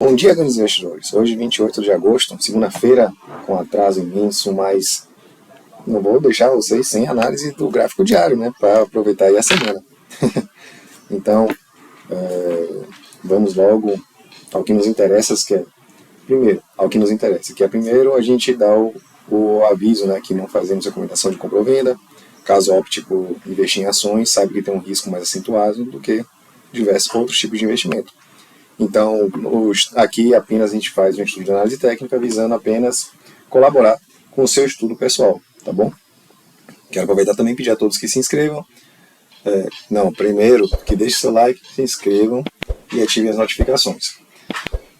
Bom dia, grandes investidores. Hoje, 28 de agosto, segunda-feira, com atraso imenso, mas não vou deixar vocês sem análise do gráfico diário, né, para aproveitar aí a semana. Então, vamos logo ao que nos interessa, que é primeiro a gente dá o aviso, né, que não fazemos recomendação de compra ou venda. Caso opte por investir em ações, sabe que tem um risco mais acentuado do que diversos outros tipos de investimento. Então, aqui apenas a gente faz um estudo de análise técnica visando apenas colaborar com o seu estudo pessoal, tá bom? Quero aproveitar também e pedir a todos que se inscrevam. Primeiro, que deixem seu like, se inscrevam e ativem as notificações.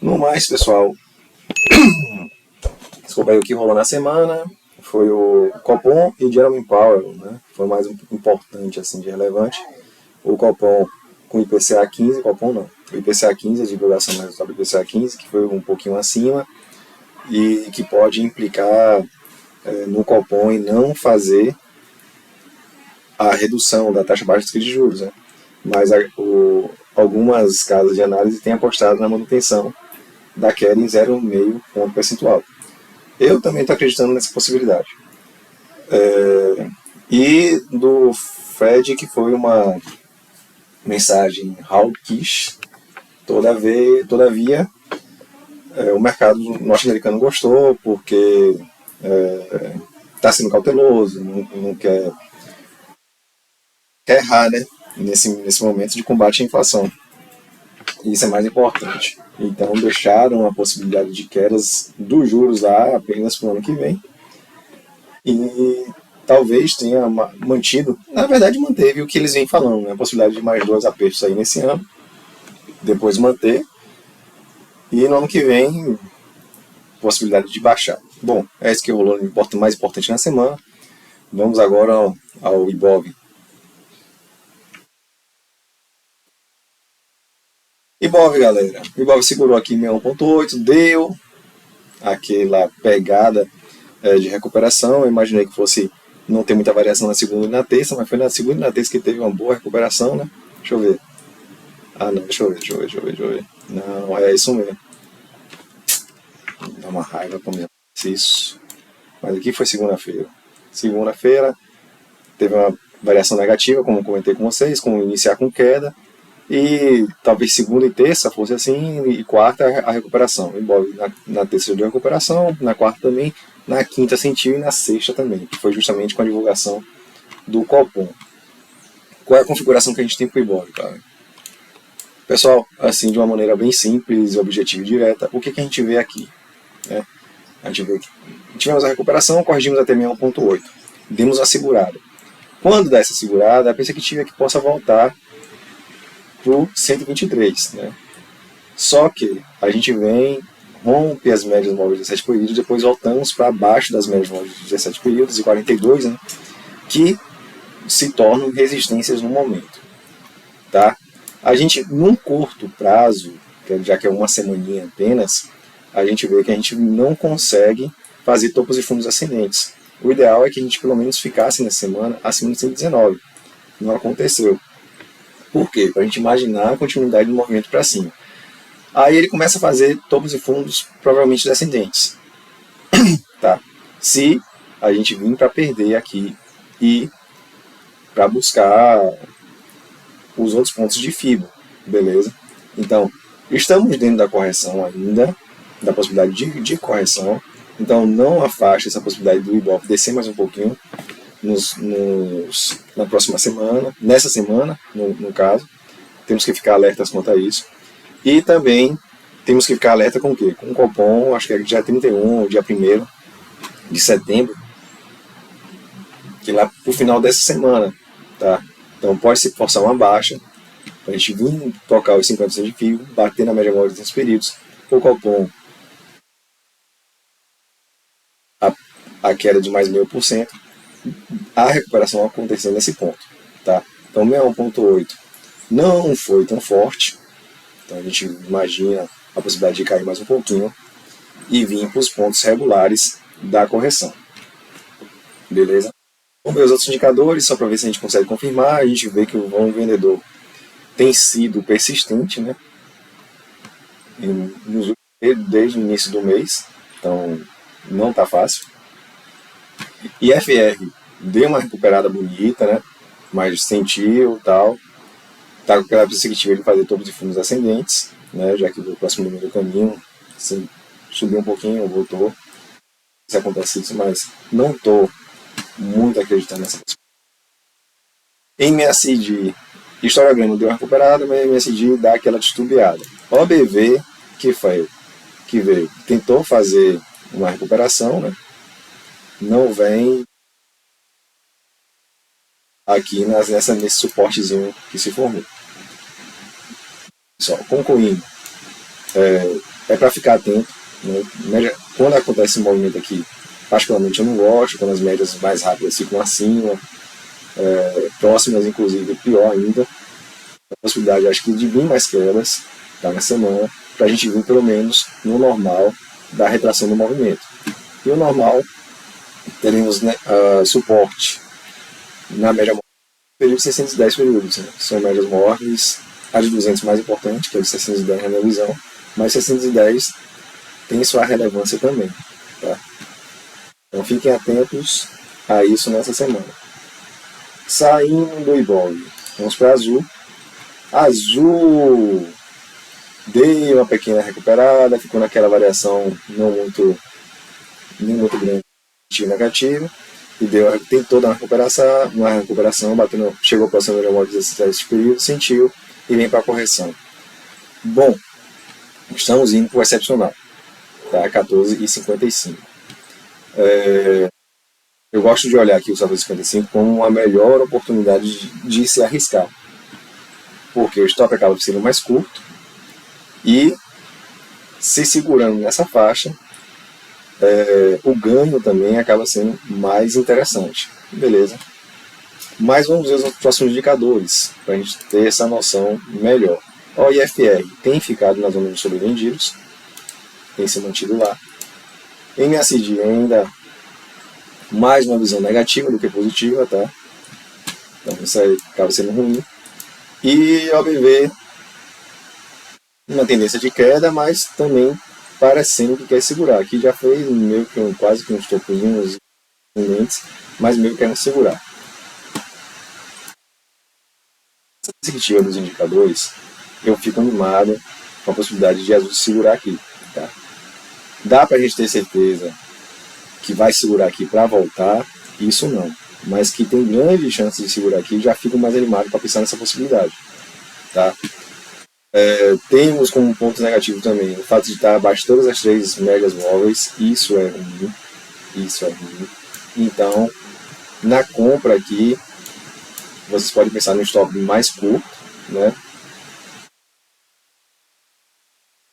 No mais, pessoal, desculpa aí o que rolou na semana, foi o Copom e Jerome Powell, né? Foi o mais importante, assim, de relevante. O Copom com IPCA 15, Copom não. O IPCA 15, a divulgação do resultado do IPCA 15, que foi um pouquinho acima e que pode implicar no Copom em não fazer a redução da taxa básica de juros, né? Mas algumas casas de análise têm apostado na manutenção da queda em 0,5 ponto percentual. Eu também estou acreditando nessa possibilidade. E do Fed, que foi uma mensagem hawkish, todavia o mercado norte-americano gostou, porque está sendo cauteloso, não quer errar, né, nesse momento de combate à inflação. Isso é mais importante. Então deixaram a possibilidade de quedas dos juros lá apenas para o ano que vem. E talvez tenha mantido, na verdade manteve o que eles vêm falando, né? A possibilidade de mais 2 apertos aí nesse ano, depois manter, e no ano que vem, possibilidade de baixar. Bom, é isso que rolou mais importante na semana. Vamos agora ao Ibov. Ibov, galera. O Ibov segurou aqui em 1.8, deu aquela pegada de recuperação. Eu imaginei que fosse não ter muita variação na segunda e na terça, mas foi na segunda e na terça que teve uma boa recuperação, né? Deixa eu ver. Não, deixa eu ver. Não, é isso mesmo. Dá uma raiva pra mim isso. Mas aqui foi segunda-feira. Segunda-feira teve uma variação negativa, como comentei com vocês, como iniciar com queda. E talvez segunda e terça fosse assim, e quarta a recuperação. Na terça de recuperação, na quarta também, na quinta sentiu e na sexta também, que foi justamente com a divulgação do Copom. Qual é a configuração que a gente tem para o Ibov, cara? Pessoal, assim, de uma maneira bem simples, objetiva e direta, o que a gente vê aqui? Né? A gente vê que tivemos a recuperação, corrigimos até 1.8, demos a segurada. Quando dá essa segurada, a perspectiva é que possa voltar para o 123, né? Só que a gente rompe as médias móveis de 17 períodos, depois voltamos para baixo das médias móveis de 17 períodos e 42, né? Que se tornam resistências no momento, tá? A gente, num curto prazo, já que é uma semaninha apenas, a gente vê que a gente não consegue fazer topos e fundos ascendentes. O ideal é que a gente pelo menos ficasse nessa semana acima de 119. Não aconteceu. Por quê? Para a gente imaginar a continuidade do movimento para cima. Aí ele começa a fazer topos e fundos provavelmente descendentes. Tá? Se a gente vir para perder aqui e para buscar os outros pontos de FIBO, beleza? Então, estamos dentro da correção ainda, da possibilidade de correção. Então, não afaste essa possibilidade do Ibov descer mais um pouquinho na próxima semana, nessa semana, no caso. Temos que ficar alertas quanto a isso. E também temos que ficar alerta com o quê? Com o Copom, acho que é dia 31, dia 1º de setembro, que lá pro final dessa semana, tá? Então pode se forçar uma baixa, a gente vir tocar os 50% de FIBO, bater na média móvel desses períodos, o Copom a queda de mais 0,5%, a recuperação acontecendo nesse ponto, tá? Então 61.8 não foi tão forte, então a gente imagina a possibilidade de cair mais um pouquinho e vir para os pontos regulares da correção, beleza? Vamos ver os outros indicadores, só para ver se a gente consegue confirmar. A gente vê que o vão vendedor tem sido persistente, né? desde o início do mês, então não está fácil. IFR deu uma recuperada bonita, né? Mas sentiu tal. Está com aquela perspectiva de fazer topos e fundos ascendentes, né? Já que o próximo número do caminho assim, subiu um pouquinho, voltou. Se acontece isso, mas não estou muito acreditando nessa possibilidade. Em MACD, histograma deu uma recuperada, mas MACD dá aquela titubeada. OBV, que veio, tentou fazer uma recuperação, né? Não vem aqui nesse suportezinho que se formou. Só concluindo, é para ficar atento, né? Quando acontece esse movimento aqui, particularmente eu não gosto, quando as médias mais rápidas ficam acima, próximas inclusive, pior ainda, a possibilidade acho que de vir mais quedas, tá, na semana, para a gente vir pelo menos no normal da retração do movimento. E o normal, teremos, né, suporte na média móvel, período de 610 períodos, né? São médias móveis, a de 200 mais importante, que é de 610 na minha visão, mas 610 tem sua relevância também, tá? Então fiquem atentos a isso nessa semana. Saindo do Ibov, vamos para Azul. Azul deu uma pequena recuperada, ficou naquela variação não muito grande, negativa, e tentou dar uma recuperação, batendo, chegou para o média móvel de 17 período, sentiu e vem para a correção. Bom, estamos indo para o excepcional, tá? 14,55. Eu gosto de olhar aqui o 14,55 como uma melhor oportunidade de se arriscar, porque o stop acaba sendo mais curto e se segurando nessa faixa, o ganho também acaba sendo mais interessante, beleza? Mas vamos ver os próximos indicadores para a gente ter essa noção melhor. O IFR tem ficado na zona dos sobrevendidos, tem se mantido lá. MACD ainda mais uma visão negativa do que positiva, tá? Então isso aí acaba sendo ruim. E OBV uma tendência de queda, mas também parecendo que quer segurar. Aqui já fez meio que quase que uns topozinhos, mas meio que quer segurar. Essa perspectiva dos indicadores, eu fico animado com a possibilidade de Azul segurar aqui, tá? Dá pra gente ter certeza que vai segurar aqui para voltar? Isso não. Mas que tem grande chance de segurar aqui, já fico mais animado para pensar nessa possibilidade, tá? Temos como ponto negativo também o fato de estar abaixo de todas as três médias móveis. Isso é ruim. Então, na compra aqui, vocês podem pensar no stop mais curto, né?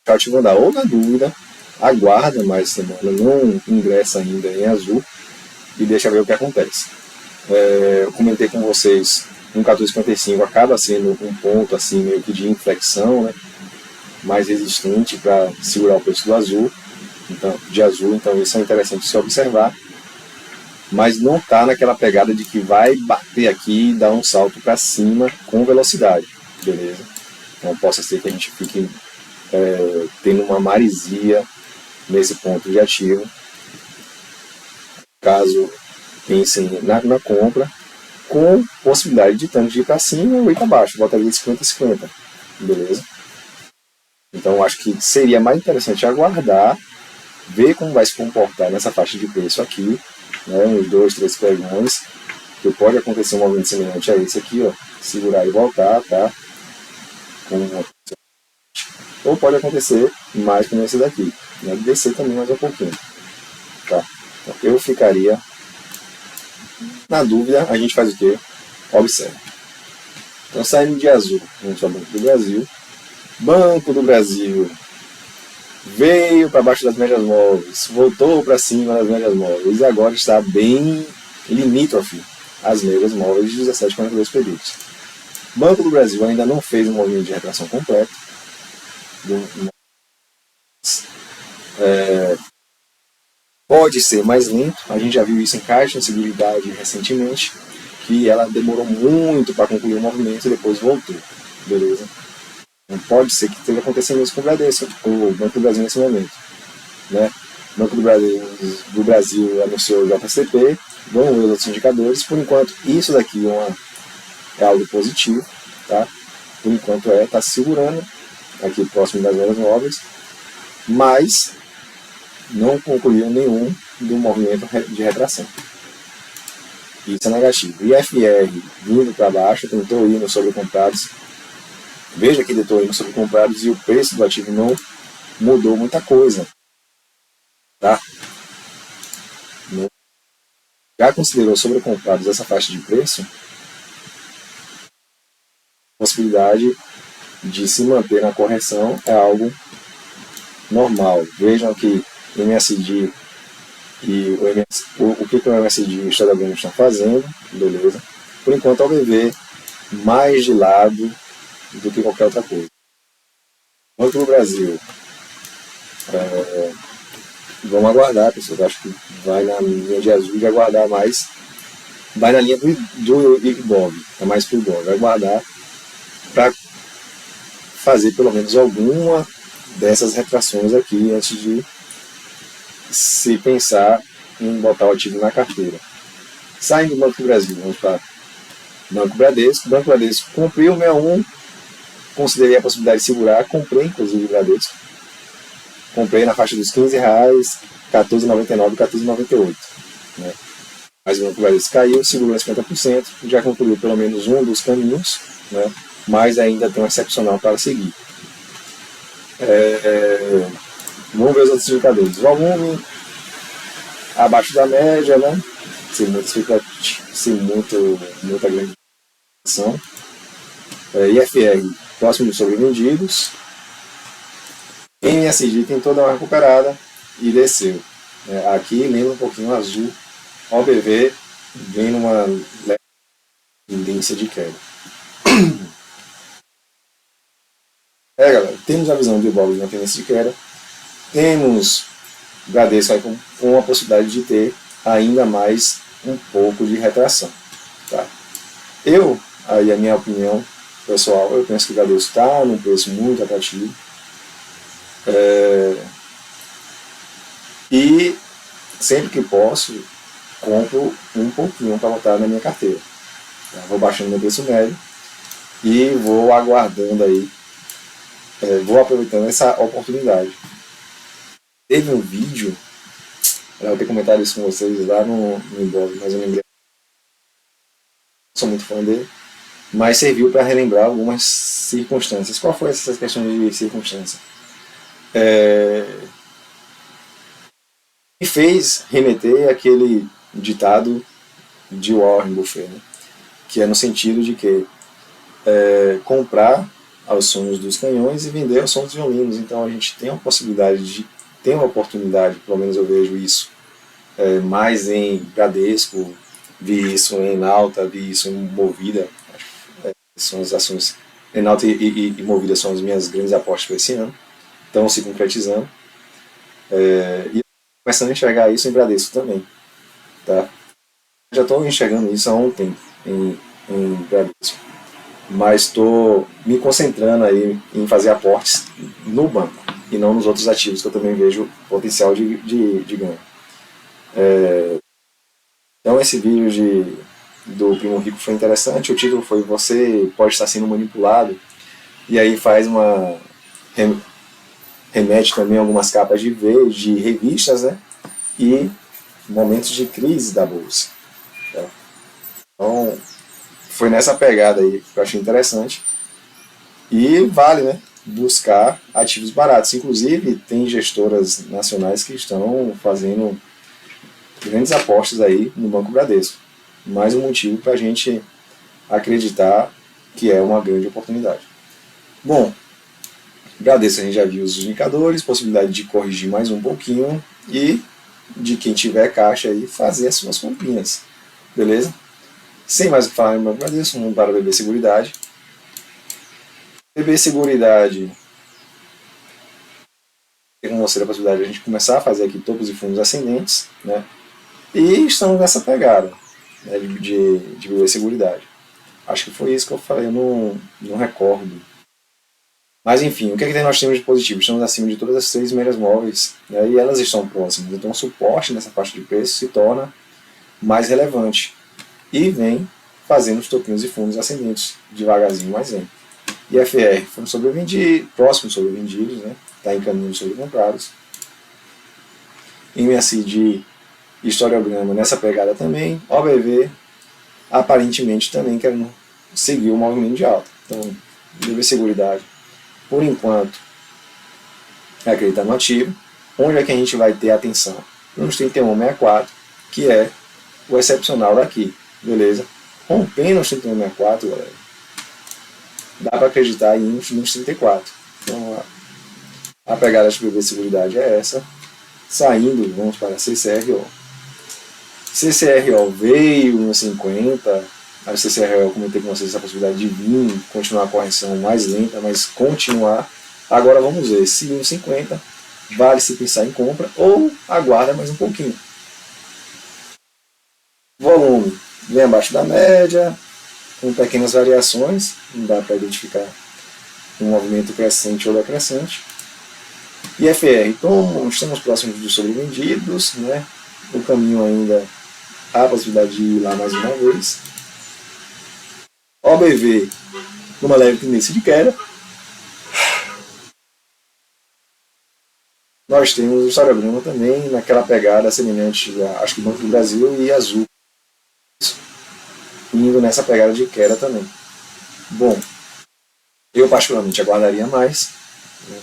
Cativando dar ou na dúvida, aguarda mais semana, não ingressa ainda em Azul e deixa ver o que acontece. Eu comentei com vocês, um 14,55 acaba sendo um ponto assim meio que de inflexão, né? Mais resistente para segurar o preço do Azul, então isso é interessante de se observar, mas não está naquela pegada de que vai bater aqui e dar um salto para cima com velocidade, beleza? Então possa ser que a gente fique tendo uma maresia nesse ponto de ativo. Caso pensem na compra, com possibilidade de tanto de ir para cima ou ir para baixo, botaria de 50-50, beleza? Então acho que seria mais interessante aguardar, ver como vai se comportar nessa faixa de preço aqui, né, uns 2, 3 pregões, que pode acontecer um movimento semelhante a esse aqui, ó, segurar e voltar, tá? Ou pode acontecer mais como esse daqui, né, descer também mais um pouquinho, tá? Então, eu ficaria na dúvida, a gente faz o quê? Observa. Então saindo de Azul, vamos para o Banco do Brasil. Banco do Brasil veio para baixo das médias móveis, voltou para cima das médias móveis e agora está bem limítrofe às médias móveis de 17,42 períodos. Banco do Brasil ainda não fez um movimento de retração completo. Pode ser mais lento, a gente já viu isso em Caixa de Seguridade recentemente, que ela demorou muito para concluir o movimento e depois voltou, beleza? Não pode ser que esteja acontecendo isso com o Bradesco, com o Banco do Brasil nesse momento, né? O Banco do Brasil anunciou o JCP, vão ver os outros indicadores. Por enquanto, isso daqui é algo positivo, tá? Por enquanto está se segurando aqui próximo das médias móveis, mas não concluiu nenhum do movimento de retração. Isso é negativo. IFR vindo para baixo, tentou ir nos sobrecomprados. Veja que tentou ir nos sobrecomprados e o preço do ativo não mudou muita coisa. Tá? Não. Já considerou sobrecomprados essa faixa de preço? A possibilidade de se manter na correção é algo normal. Vejam que o MSD e o que o MSD e o Standard Bank estão fazendo, beleza? Por enquanto, ao BV mais de lado do que qualquer outra coisa. Banco do Brasil, vamos aguardar, pessoal. Acho que vai na linha de azul de aguardar mais. Vai na linha do Ibov, é mais pro Ibov. Vai aguardar para fazer pelo menos alguma dessas retrações aqui antes de se pensar em botar o ativo na carteira. Saindo do Banco do Brasil, vamos para Banco Bradesco. Banco Bradesco cumpriu o 61, considerei a possibilidade de segurar, comprei inclusive o Bradesco. Comprei na faixa dos R$15, R$14,99 e R$14,98. Né? Mas o Banco Bradesco caiu, segurou 50%, já concluiu pelo menos um dos caminhos, né? Mas ainda tem um excepcional para seguir. Vamos ver os outros indicadores. Volume abaixo da média, né? Sem muita grande ação. IFR próximo dos sobrevendidos. MSD tentou dar uma recuperada e desceu. Aqui lembra um pouquinho azul. OBV vem numa tendência de queda. Galera, temos a visão do Ibov na tendência de queda. Temos o Bradesco aí com a possibilidade de ter ainda mais um pouco de retração. Tá? Aí a minha opinião pessoal, eu penso que o Bradesco está num preço muito atrativo. E sempre que posso, compro um pouquinho para botar na minha carteira. Tá? Vou baixando meu preço médio e vou aguardando aí, vou aproveitando essa oportunidade. Teve um vídeo, eu tenho comentado isso com vocês lá no Ibov, mas eu lembrei, não sou muito fã dele, mas serviu para relembrar algumas circunstâncias. Qual foi essa questão de circunstância? E fez remeter aquele ditado de Warren Buffett, né? Que é no sentido de que comprar aos sons dos canhões e vender aos sons dos violinos. Então a gente tem a possibilidade de ter uma oportunidade, pelo menos eu vejo isso mais em Bradesco, vi isso em Enalta, vi isso em Movida. São as ações Enalta e Movida são as minhas grandes apostas para esse ano, estão se concretizando, e começando a enxergar isso em Bradesco também, tá? Já estou enxergando isso há um tempo em Bradesco, mas estou me concentrando aí em fazer aportes no banco e não nos outros ativos que eu também vejo potencial de ganho. Então esse vídeo do Primo Rico foi interessante. O título foi "Você pode estar sendo manipulado", e aí faz remete também a algumas capas de revistas, né? E momentos de crise da bolsa. Tá? Então foi nessa pegada aí que eu achei interessante. E vale, né, buscar ativos baratos. Inclusive tem gestoras nacionais que estão fazendo grandes apostas aí no Banco Bradesco. Mais um motivo para a gente acreditar que é uma grande oportunidade. Bom, Bradesco a gente já viu os indicadores, possibilidade de corrigir mais um pouquinho e de quem tiver caixa aí fazer as suas comprinhas. Beleza? Sem mais o que falar no Banco Bradesco, vamos para a BB Seguridade. BB Seguridade tem como você a possibilidade de a gente começar a fazer aqui topos e fundos ascendentes, né? E estamos nessa pegada, né, de BB Seguridade. Acho que foi isso que eu falei, eu não recordo Mas enfim, o que é que nós temos de positivo? Estamos acima de todas as 3 médias móveis, né, e elas estão próximas. Então o suporte nessa faixa de preço se torna mais relevante. E vem fazendo os topinhos e fundos ascendentes, devagarzinho, mas vem. IFR foram sobrevendidos, próximos sobrevendidos, né? Está em caminho de sobrecomprados. MACD de historiograma nessa pegada também. OBV aparentemente também querendo seguir o movimento de alta. Então, deve seguridade. Por enquanto, é acreditar no ativo. Onde é que a gente vai ter atenção? Nos 31,64, que é o excepcional daqui, beleza? Rompendo os 31,64, galera, dá para acreditar aí nos 34. Então, a pegada de previsibilidade é essa. Saindo, vamos para CCRO. CCRO veio nos 50. A CCRO, comentei com vocês a possibilidade de vir, continuar a correção mais lenta, mas continuar. Agora vamos ver se nos 50 vale se pensar em compra ou aguarda mais um pouquinho. Volume vem abaixo da média, com pequenas variações, não dá para identificar um movimento crescente ou decrescente. IFR, então estamos próximos dos sobrevendidos, né? O caminho ainda há a possibilidade de ir lá mais uma vez. OBV, numa leve tendência de queda. Nós temos o historiograma também naquela pegada semelhante a, acho que Banco do Brasil e Azul, indo nessa pegada de queda também. Bom, eu particularmente aguardaria mais, né,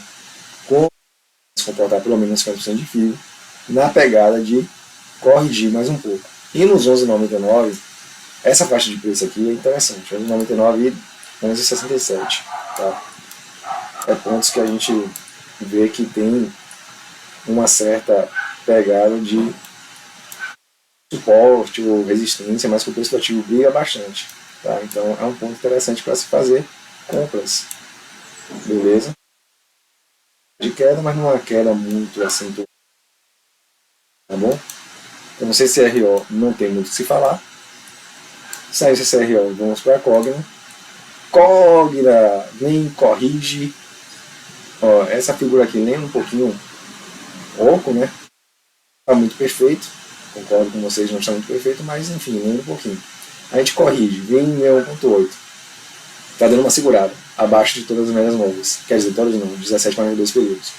com se comportar pelo menos 50% de FII, na pegada de corrigir mais um pouco. E nos 11,99, essa faixa de preço aqui é interessante, 11,99 e 11,67. Tá? É pontos que a gente vê que tem uma certa pegada de suporte ou resistência, mas que o preço do ativo briga bastante. Tá? Então é um ponto interessante para se fazer compras. Beleza? De queda, mas não é uma queda muito acentuada. Tá bom? Então no CCRO não tem muito o que se falar. Saiu o CCRO, vamos para a Cogna. Cogna vem, corrige. Ó, essa figura aqui lembra um pouquinho oco, né? Está muito perfeito. Concordo com vocês, não está muito perfeito, mas enfim, lembra um pouquinho. A gente corrige, vem em 1.8. Está dando uma segurada, abaixo de todas as médias móveis. Quer dizer, todas não, 17,42 períodos.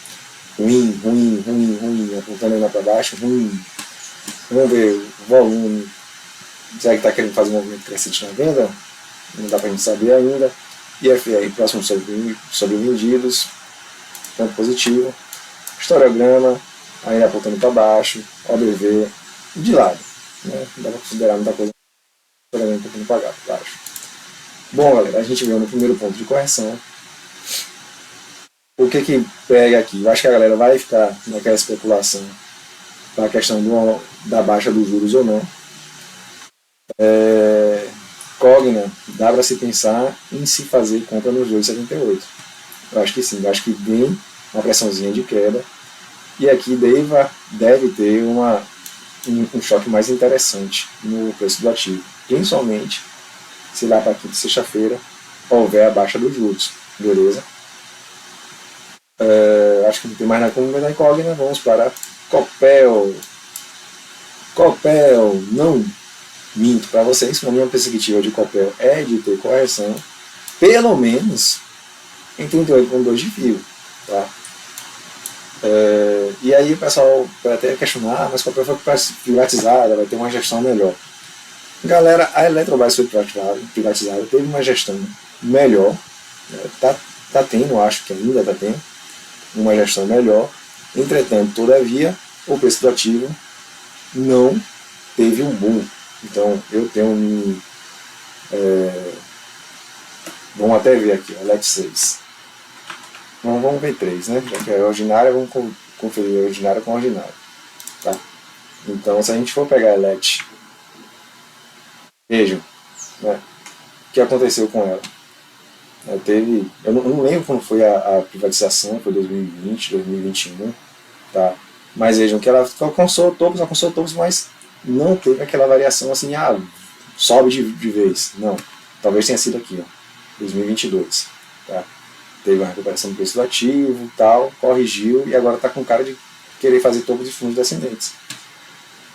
Ruim, apontando ainda para baixo, ruim. Vamos ver o volume. Será que está querendo fazer um movimento crescente na venda? Não dá para a gente saber ainda. IFR, próximo sobrevendidos, ponto positivo. Historiograma, ainda apontando para baixo. OBV, de lado. Né? Não dá para considerar muita coisa. Historiograma apontando para baixo. Bom, galera, a gente veio no primeiro ponto de correção. O que pega aqui? Eu acho que a galera vai ficar naquela especulação para a questão da baixa dos juros ou não. Cogna, dá para se pensar em se fazer compra nos 2,78. Eu acho que sim, eu acho que vem uma pressãozinha de queda e aqui deve ter um choque mais interessante no preço do ativo, principalmente se lá para quinta e sexta-feira houver a baixa dos juros, beleza? Acho que não tem mais nada como ver na Cogna. Vamos para Copel. Copel, não minto para vocês, a minha perspectiva de Copel é de ter correção pelo menos em 38,2 de fio, tá? E aí o pessoal vai até questionar, mas Copel foi privatizada, vai ter uma gestão melhor. Galera, a Eletrobras foi privatizada, teve uma gestão melhor, né? tá tendo, acho que ainda está tendo uma gestão melhor. Entretanto, todavia, o preço do ativo não teve um boom. Então, eu tenho vamos até ver aqui, a LET 6. Então, vamos ver 3, né? Já que é ordinária, vamos conferir a ordinária com a ordinária. Tá? Então, se a gente for pegar a LET, vejam, né, o que aconteceu com ela. Eu não lembro quando foi a privatização, foi 2020, 2021, tá? Mas vejam que ela alcançou topos, mas não teve aquela variação assim, sobe de vez. Não, talvez tenha sido aqui, ó, 2022, tá? teve uma recuperação do preço do ativo, tal, corrigiu e agora está com cara de querer fazer topos e fundos descendentes.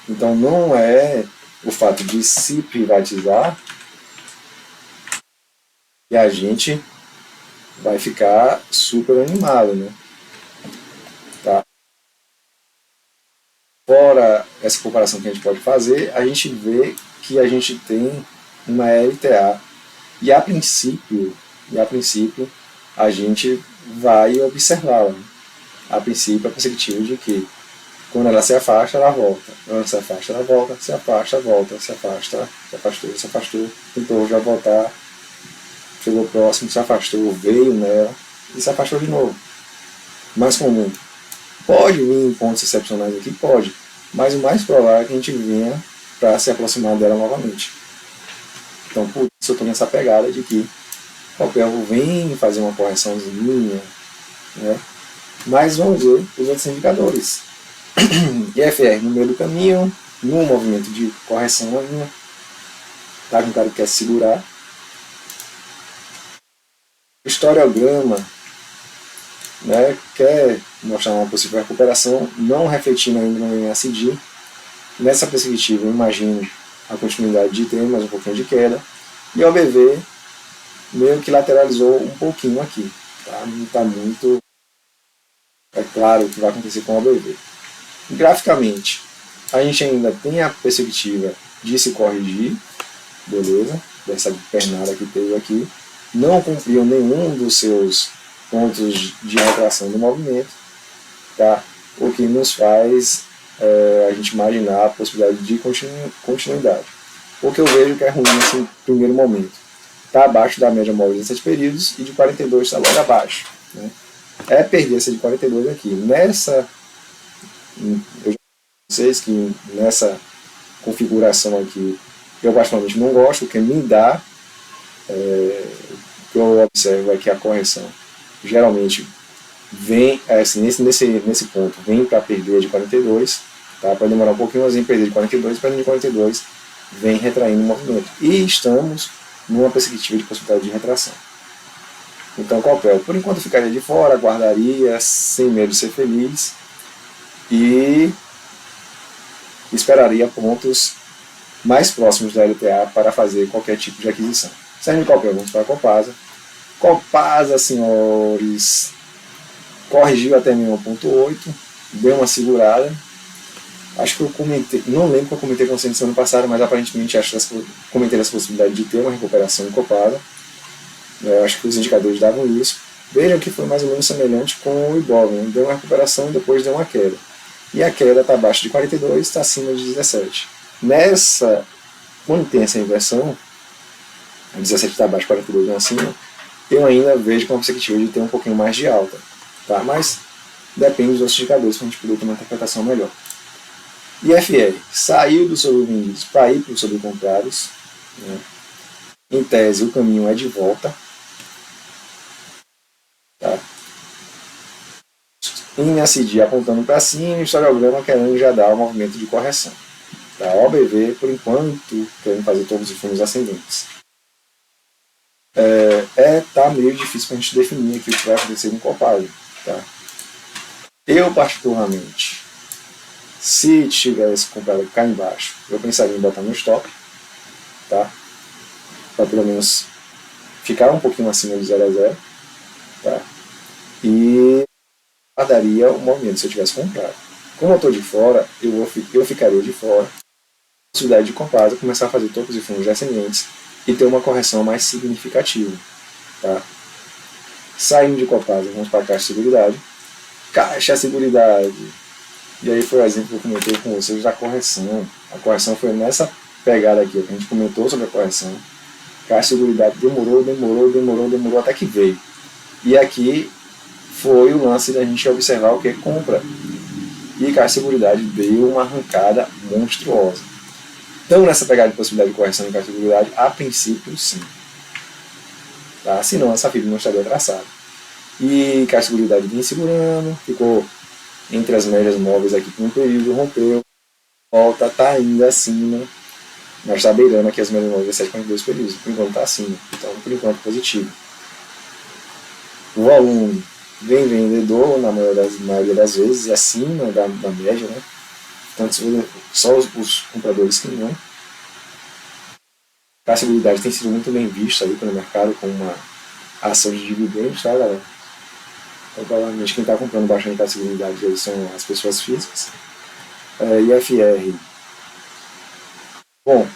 Então não é o fato de se privatizar que a gente vai ficar super animado, né? Tá? Fora essa comparação que a gente pode fazer, a gente vê que a gente tem uma LTA e a princípio a gente vai observá-la. A princípio, a perspectiva de que quando ela se afasta, ela volta. Quando ela se afasta, ela volta, se afasta, volta, se afasta, se afastou, tentou já voltar, chegou próximo, se afastou, veio nela e se afastou de novo. Mais comum. Pode vir em pontos excepcionais aqui? Pode. Mas o mais provável é que a gente venha para se aproximar dela novamente. Então, por isso eu estou nessa pegada de que o papel vem fazer uma correçãozinha, né? Mas vamos ver os outros indicadores. IFR no meio do caminho, no movimento de correção ainda. Tá com um cara que quer segurar. Historiograma, né, quer mostrar uma possível recuperação, não refletindo ainda no MACD. Nessa perspectiva, eu imagino a continuidade de ter mais um pouquinho de queda. E o OBV meio que lateralizou um pouquinho aqui. Tá? Não está muito claro o que vai acontecer com o OBV. Graficamente, a gente ainda tem a perspectiva de se corrigir, beleza? Dessa pernada que teve aqui. Não cumpriu nenhum dos seus pontos de retração do movimento, tá? O que nos faz a gente imaginar a possibilidade de continuidade. O que eu vejo que é ruim nesse primeiro momento. Está abaixo da média móvel de 7 períodos e de 42 está logo abaixo. Né? É perder essa de 42 aqui. Eu já vocês que nessa configuração aqui eu particularmente não gosto, porque me dá, o que eu observo é que a correção geralmente vem, assim, nesse ponto, vem para perder de 42, tá? Pode demorar um pouquinho, mas vem perder de 42, perdendo de 42, vem retraindo o movimento. E estamos numa perspectiva de possibilidade de retração. Então, Copel, por enquanto ficaria de fora, aguardaria, sem medo de ser feliz, e esperaria pontos mais próximos da LTA para fazer qualquer tipo de aquisição. Saindo de Copel, vamos para a Copasa. Copasa, senhores, corrigiu até 1,8, deu uma segurada. Acho que eu comentei, não lembro que eu comentei com vocês semana passada, mas aparentemente comentei essa possibilidade de ter uma recuperação em Copasa. Eu acho que os indicadores davam isso. Vejam que foi mais ou menos semelhante com o Ibov, né? Deu uma recuperação e depois deu uma queda. E a queda está abaixo de 42, está acima de 17. Quando tem essa inversão, a 17 está abaixo, 42 não acima, eu ainda vejo com a perspectiva de ter um pouquinho mais de alta. Tá? Mas depende dos outros indicadores para a gente poder ter uma interpretação melhor. IFR saiu dos sobrevendidos para ir para os sobrecomprados. Né? Em tese, o caminho é de volta. Tá? MACD apontando para cima e o historiograma querendo já dar o movimento de correção. Tá? OBV, por enquanto, querendo fazer todos os fundos ascendentes. Tá meio difícil para a gente definir aqui o que vai acontecer no Copasa. Tá? Eu, particularmente, se tivesse comprado cá embaixo, eu pensaria em botar no stop, tá? Para pelo menos ficar um pouquinho acima de 0 a 0, tá? E guardaria o movimento se eu tivesse comprado. Como eu estou de fora, eu ficaria de fora. A possibilidade de Copasa começar a fazer topos e fundos descendentes e ter uma correção mais significativa. Tá? Saindo de Copasa, vamos para a Caixa de Seguridade. Caixa de Seguridade. E aí foi o exemplo que eu comentei com vocês da correção. A correção foi nessa pegada aqui. A gente comentou sobre a correção. Caixa de Seguridade demorou até que veio. E aqui foi o lance da gente observar o que compra. E Caixa de Seguridade deu uma arrancada monstruosa. Então, nessa pegada de possibilidade de correção em Caixa de Seguridade, a princípio, sim. Tá? Senão, essa fibra não estaria traçada. E Caixa de Seguridade vinha segurando, ficou entre as médias móveis aqui por um período, rompeu, volta, está ainda acima, mas está beirando aqui as médias móveis de 7,2 períodos. Por enquanto está acima. Então, por enquanto, positivo. O volume vem vendedor, na maioria das vezes, acima da média, né? Tanto só os compradores que não. A acessibilidade tem sido muito bem vista aí pelo mercado como uma ação de dividendos, tá, galera? Então, provavelmente quem está comprando bastante acessibilidade aí são as pessoas físicas. IFR, bom,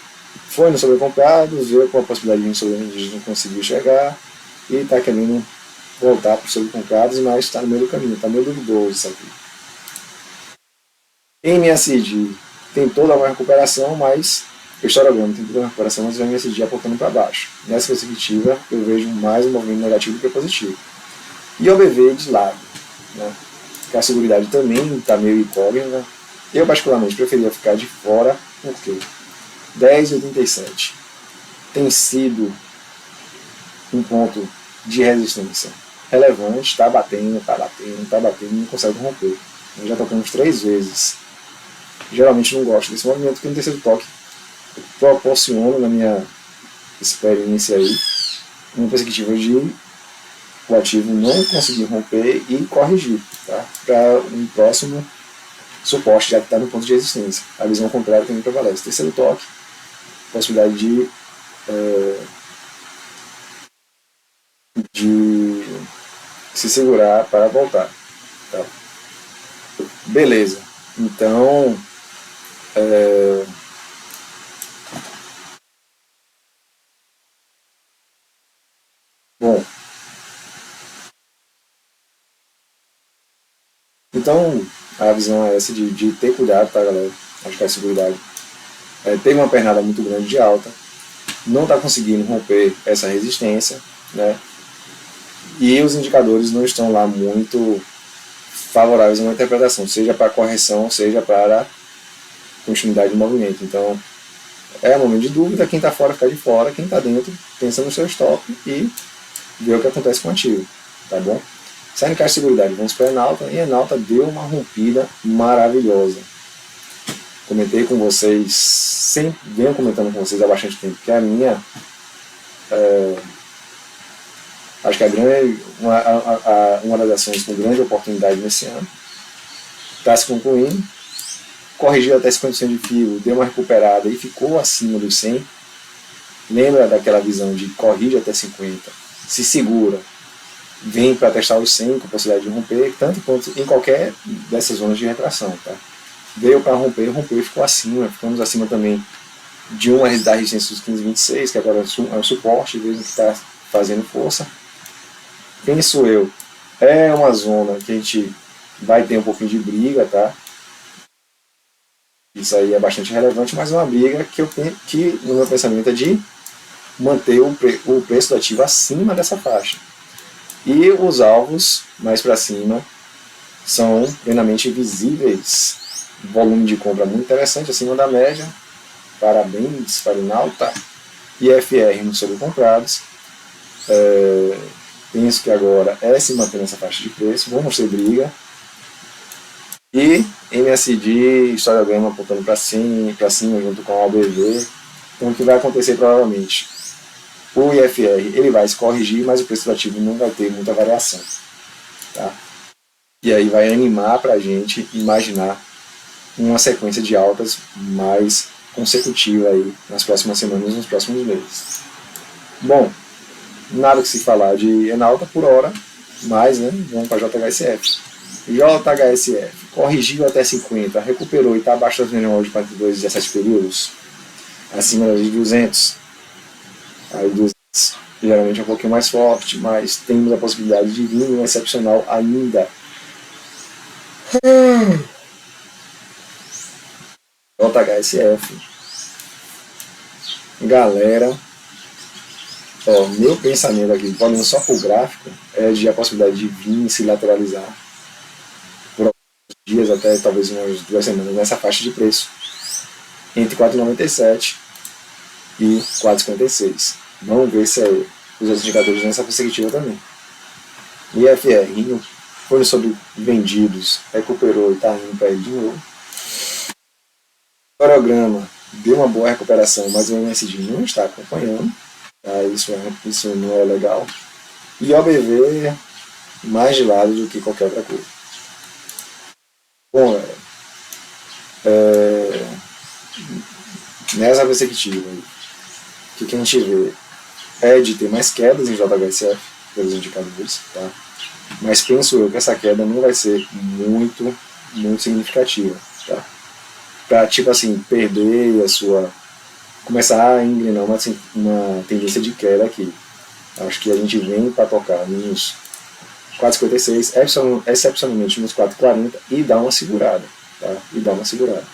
foi no sobrecomprado, viu com a possibilidade de um sobrevendido, não conseguiu chegar e está querendo voltar para os sobrecomprados, mas está no meio do caminho, está meio duvidoso isso aqui. MSD tem toda uma recuperação, mas o histograma tem toda uma recuperação, mas o MSD apontando para baixo. Nessa perspectiva, eu vejo mais um movimento negativo do que positivo. E o BV de lado, né? Que a seguridade também está meio incógnita. Eu, particularmente, preferia ficar de fora, porque 10,87 tem sido um ponto de resistência relevante, está batendo, não consegue romper. Nós já tocamos 3 vezes. Geralmente não gosto desse movimento, porque no terceiro toque proporciona, na minha experiência aí, uma perspectiva de o ativo não conseguir romper e corrigir, tá? Para um próximo suporte, já que está no ponto de resistência. A visão contrária também prevalece. Terceiro toque, possibilidade de se segurar para voltar. Tá? Beleza. Então, bom, então a visão é essa de ter cuidado, tá, galera? Acho que a seguridade teve uma pernada muito grande de alta, não está conseguindo romper essa resistência, né? E os indicadores não estão lá muito favoráveis a uma interpretação, seja para correção, seja para continuidade do movimento. Então, é um momento de dúvida, quem está fora fica de fora, quem está dentro pensa no seu stop e vê o que acontece com o ativo, tá bom? Saindo em caixa de seguridade, vamos para a Enalta, e a Enalta deu uma rompida maravilhosa. Comentei com vocês, sempre venho comentando com vocês há bastante tempo, que a minha acho que uma das ações com grande oportunidade nesse ano está se concluindo. Corrigiu até 50% de fio, deu uma recuperada e ficou acima dos 100. Lembra daquela visão de corrige até 50, se segura, vem para testar os 100 com possibilidade de romper, tanto quanto em qualquer dessas zonas de retração. Tá? Veio para romper, rompeu e ficou acima. Ficamos acima também de uma da resistência dos 15,26, que agora é um suporte, mesmo que está fazendo força. Penso eu, é uma zona que a gente vai ter um pouquinho de briga, tá? Isso aí é bastante relevante, mas é uma briga que no meu pensamento é de manter o preço do ativo acima dessa faixa. E os alvos mais para cima são plenamente visíveis. Volume de compra muito interessante, acima da média. Parabéns para o Enalta. IFR no sobrecomprados. Penso que agora é se manter nessa faixa de preço. Vamos ter briga. E MSD, histograma apontando para cima junto com a OBV. Então o que vai acontecer provavelmente? O IFR ele vai se corrigir, mas o preço do ativo não vai ter muita variação. Tá? E aí vai animar para a gente imaginar uma sequência de altas mais consecutiva aí nas próximas semanas, nos próximos meses. Bom, nada que se falar de Enalta por hora, mas né, vamos para JHSF. JHSF corrigiu até 50, recuperou e está abaixo das menores de 42 e 17 períodos, acima de 200. Aí 200 geralmente é um pouquinho mais forte, mas temos a possibilidade de vir um excepcional ainda. JHSF. Galera, meu pensamento aqui, olhando só para o gráfico, é de a possibilidade de vir se lateralizar por alguns dias, até talvez umas 2 semanas, nessa faixa de preço, entre 4,97 e 4,56. Vamos ver se os outros indicadores nessa perspectiva também. IFR foi sobre vendidos, recuperou e está indo para ele de novo. O histograma deu uma boa recuperação, mas o MSD não está acompanhando. Tá? Isso não é legal. E o OBV mais de lado do que qualquer outra coisa. Bom, nessa perspectiva, o que a gente vê é de ter mais quedas em JHSF pelos indicadores, tá? Mas penso eu que essa queda não vai ser muito significativa, tá? Para, tipo assim, perder a sua... começar a engrenar uma tendência de queda aqui. Acho que a gente vem para tocar nos 4,56, excepcionalmente nos 4,40 e dá uma segurada, tá? E dá uma segurada.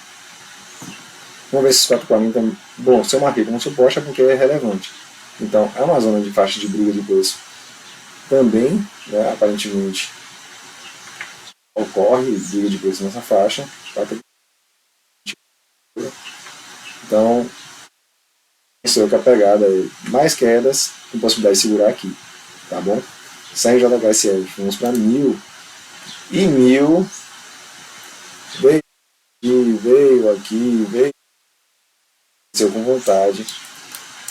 Vamos ver se esses 4,40... Bom, se eu marquei como suporte é porque é relevante. Então, é uma zona de faixa de briga de preço também, né, aparentemente, ocorre briga de preço nessa faixa. Tá? Então, isso que a pegada é mais quedas com possibilidade de segurar aqui, tá bom? Sem JHSF, vamos para 1000. E 1000 veio aqui, veio com vontade.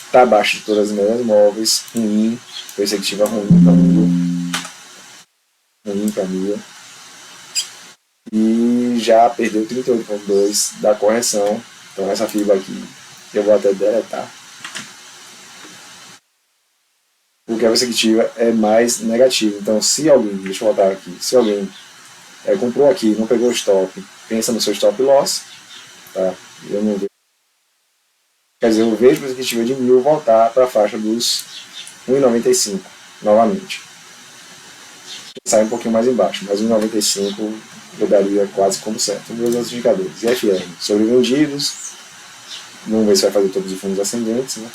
Está abaixo de todas as médias móveis, ruim, perspectiva ruim para 1000. Ruim para 1000. E já perdeu 38,2 da correção. Então essa fibra aqui eu vou até deletar. Porque a perspectiva é mais negativa. Então se alguém, deixa eu voltar aqui, se alguém comprou aqui, não pegou o stop, pensa no seu stop loss, tá? Eu não vejo. Quer dizer, eu vejo a perspectiva de 1000 voltar para a faixa dos 1,95 novamente. Sai um pouquinho mais embaixo, mas 1,95 eu daria quase como certo. Meus outros indicadores. IFR, sobrevendidos. Vamos ver se vai fazer todos os fundos ascendentes, né?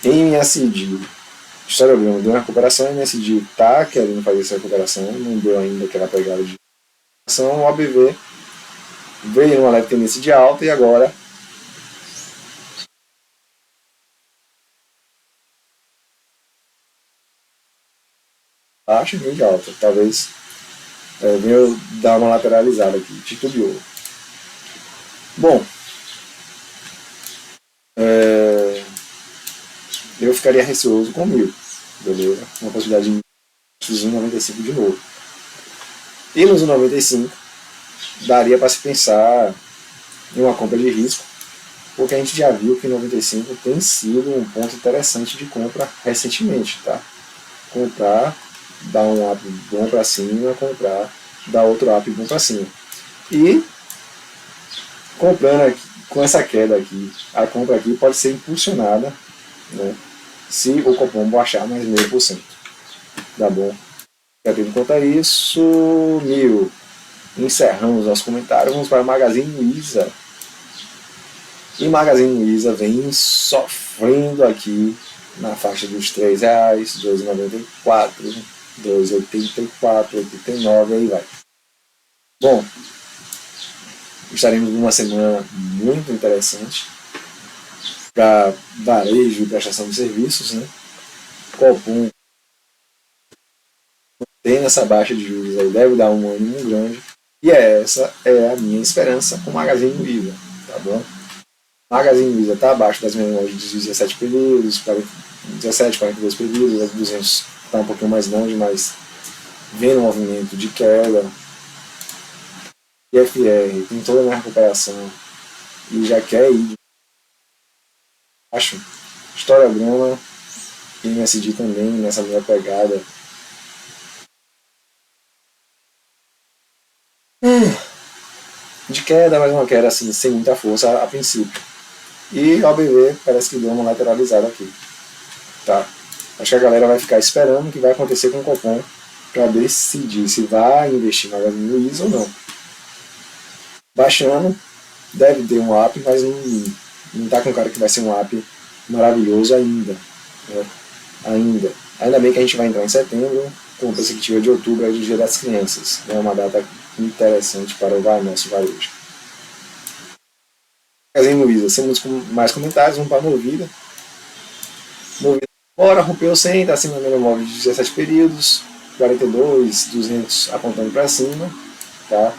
MSD, histograma deu uma recuperação, MSD está querendo fazer essa recuperação, não deu ainda aquela pegada de recuperação. O OBV veio numa leve tendência de alta e agora baixa e de alta. Talvez venha dar uma lateralizada aqui, titubeou. Bom, eu ficaria receoso com 1000, beleza? Uma possibilidade de 1,95 de novo. E nos 1,95 daria para se pensar em uma compra de risco, porque a gente já viu que 95 tem sido um ponto interessante de compra recentemente, tá? Comprar, dar um up bom para cima, comprar, dar outro up bom para cima. E comprando aqui, com essa queda aqui, a compra aqui pode ser impulsionada, né, se o Copom baixar mais 0,5%. Tá bom? Tendo em conta isso, 1000. Encerramos nosso comentário, vamos para o Magazine Luiza. E Magazine Luiza vem sofrendo aqui na faixa dos R$3, R$2,94, R$2,84, R$2,89, aí vai. Bom, estaremos numa semana muito interessante para varejo e prestação de serviços, né? Copom tem essa baixa de juros aí, deve dar um ânimo grande. E essa é a minha esperança com o Magazine Luiza, tá bom? Magazine Luiza está abaixo das menores dos 17 períodos, 17, 42 períodos, 200 está um pouquinho mais longe, mas vendo um movimento de queda. IFR tem toda a minha recuperação e já quer ir. Acho. Histograma e MSD também nessa minha pegada. De queda, mas uma queda assim, sem muita força a princípio. E o OBV parece que deu uma lateralizada aqui. Tá? Acho que a galera vai ficar esperando o que vai acontecer com o Copom para decidir se vai investir na Magazine Luiza ou não. Baixando, deve ter um up, mas não tá com cara que vai ser um up maravilhoso ainda. Né? Ainda bem que a gente vai entrar em setembro, com perspectiva de outubro, é o Dia das Crianças. É uma data interessante para o nosso varejo. Magazine Luiza, sem muitos mais comentários, vamos para a Movida. Movida agora rompeu 100, está acima do meu móvel de 17 períodos, 42, 200 apontando para cima. Tá?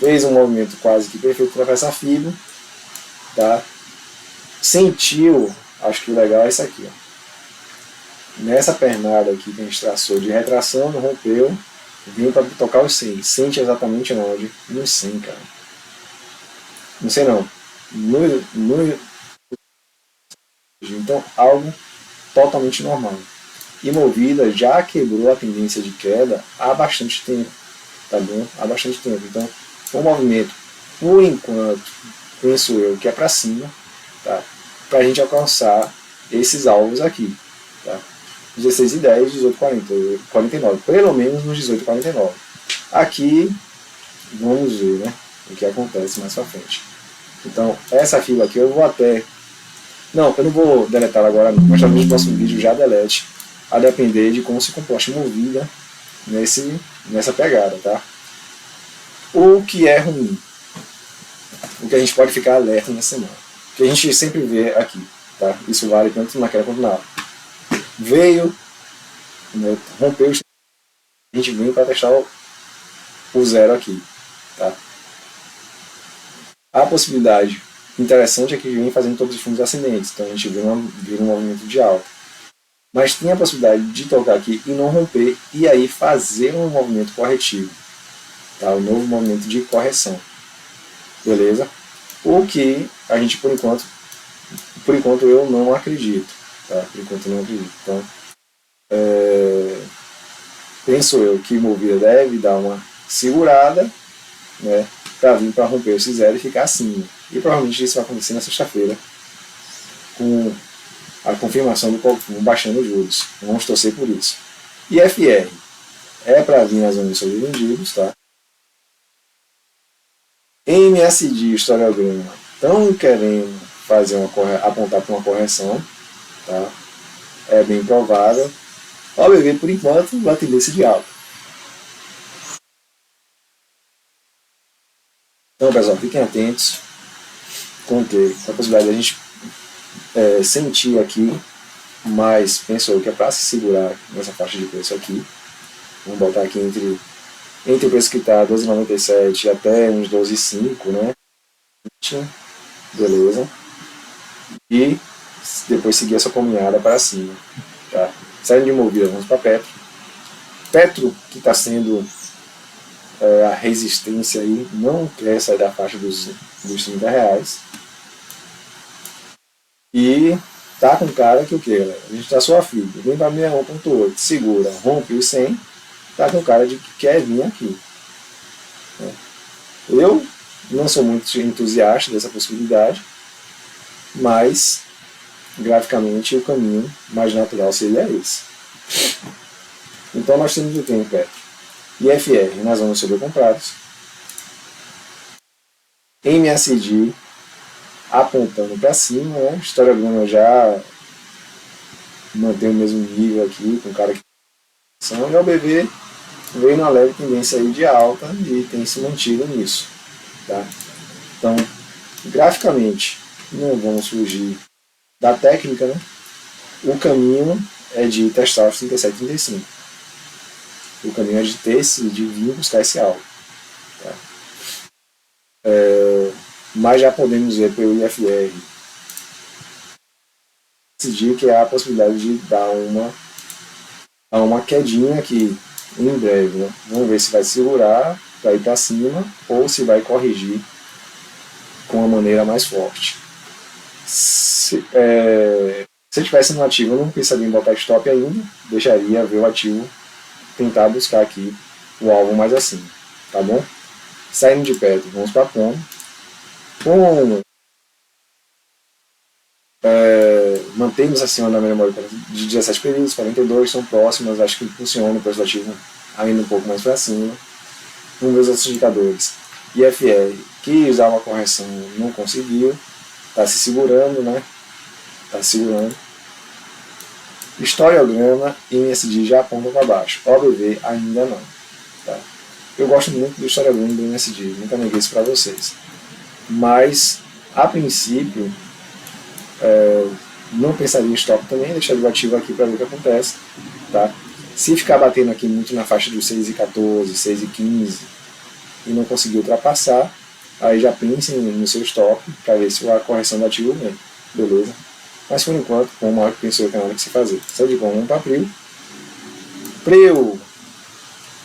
Fez um movimento quase que perfeito para essa fibra. Tá? Sentiu, acho que o legal é isso aqui. Ó. nessa pernada aqui que a gente traçou de retração, não rompeu, vem para tocar os 100. Sente exatamente onde? No 100, cara. Não sei não. Então, algo totalmente normal. E Movida já quebrou a tendência de queda há bastante tempo, tá bom? Há bastante tempo. Então, o movimento, por enquanto, penso eu que é para cima, tá? Para a gente alcançar esses alvos aqui, tá? 16,10, 18,40, 49, pelo menos nos 18,49. Aqui, vamos ver, né, o que acontece mais para frente. Então, essa fila aqui eu vou até... Não, eu não vou deletar agora não, mas talvez no próximo vídeo já delete, a depender de como se comporta Movida nessa pegada, tá? O que é ruim, o que a gente pode ficar alerta nessa semana, que a gente sempre vê aqui, tá? Isso vale tanto na queda quanto na alta. Veio, né, rompeu, a gente vem para testar o zero aqui, tá? A possibilidade interessante é que vem fazendo todos os fundos ascendentes, então a gente vê um movimento de alta. Mas tem a possibilidade de tocar aqui e não romper, e aí fazer um movimento corretivo, tá? Um novo movimento de correção, beleza? O que a gente, por enquanto eu não acredito, tá? Por enquanto eu não acredito. Então, penso eu que Movida deve dar uma segurada, né, para vir para romper esse zero e ficar acima. E provavelmente isso vai acontecer na sexta-feira, com a confirmação do Copom baixando os juros. Vamos torcer por isso. E FR é para vir nas zonas de sobrevendidos, tá? MSD, historiograma, estão querendo apontar para uma correção, tá? É bem provável. OBV, por enquanto, vai tendência de alta. Então, pessoal, fiquem atentos com a possibilidade de a gente sentir aqui, mas penso eu que é para se segurar nessa faixa de preço aqui. Vamos botar aqui entre o preço que está 12,97 até uns 12,5, né? Beleza. E depois seguir essa caminhada para cima, tá? Saindo de Movida, vamos para Petro. Petro, que está sendo a resistência aí, não quer sair da faixa dos R$30. E tá com cara que o que, galera? A gente tá só aflito. Vem para 61,8, segura, rompe os 100, tá com cara de que quer vir aqui. Eu não sou muito entusiasta dessa possibilidade, mas graficamente o caminho mais natural seria esse. Então nós temos o que em Petro? IFR nas zonas sobrecompradas, MSD apontando para cima, né? Historiograma já mantém o mesmo nível aqui, com cara que são, e o BV veio na leve tendência aí de alta e tem se mantido nisso, tá? Então, graficamente, não vamos fugir da técnica, né? O caminho é de testar os 37,35. O caminho é de vir buscar esse alvo, tá? Mas já podemos ver pelo IFR decidir que há a possibilidade de dar uma quedinha aqui em breve, né? Vamos ver se vai segurar para ir para cima ou se vai corrigir com uma maneira mais forte. Se eu tivesse no ativo, eu não pensaria em botar stop ainda, deixaria ver o ativo tentar buscar aqui o alvo mais acima, tá bom? Saindo de perto, vamos para Pomo. Mantemos acima da memória de 17 períodos, 42 são próximas, acho que funciona o preço do ativo ainda um pouco mais para cima. Vamos ver os outros indicadores. IFR, que usar uma correção não conseguiu, está se segurando, né? Está segurando. Historiograma e MSD já apontam para baixo. OBV ainda não. Tá? Eu gosto muito do historiograma do MSD, nunca neguei isso para vocês. Mas, a princípio, não pensaria em stop também, deixar ele ativo aqui para ver o que acontece. Tá? Se ficar batendo aqui muito na faixa dos 6,14, 6,15 e não conseguir ultrapassar, aí já pensem no seu stop para ver se a correção do ativo vem. Beleza? Mas por enquanto, como eu pensou que não hora que se fazer. Saiu de comum para Prio. Prio,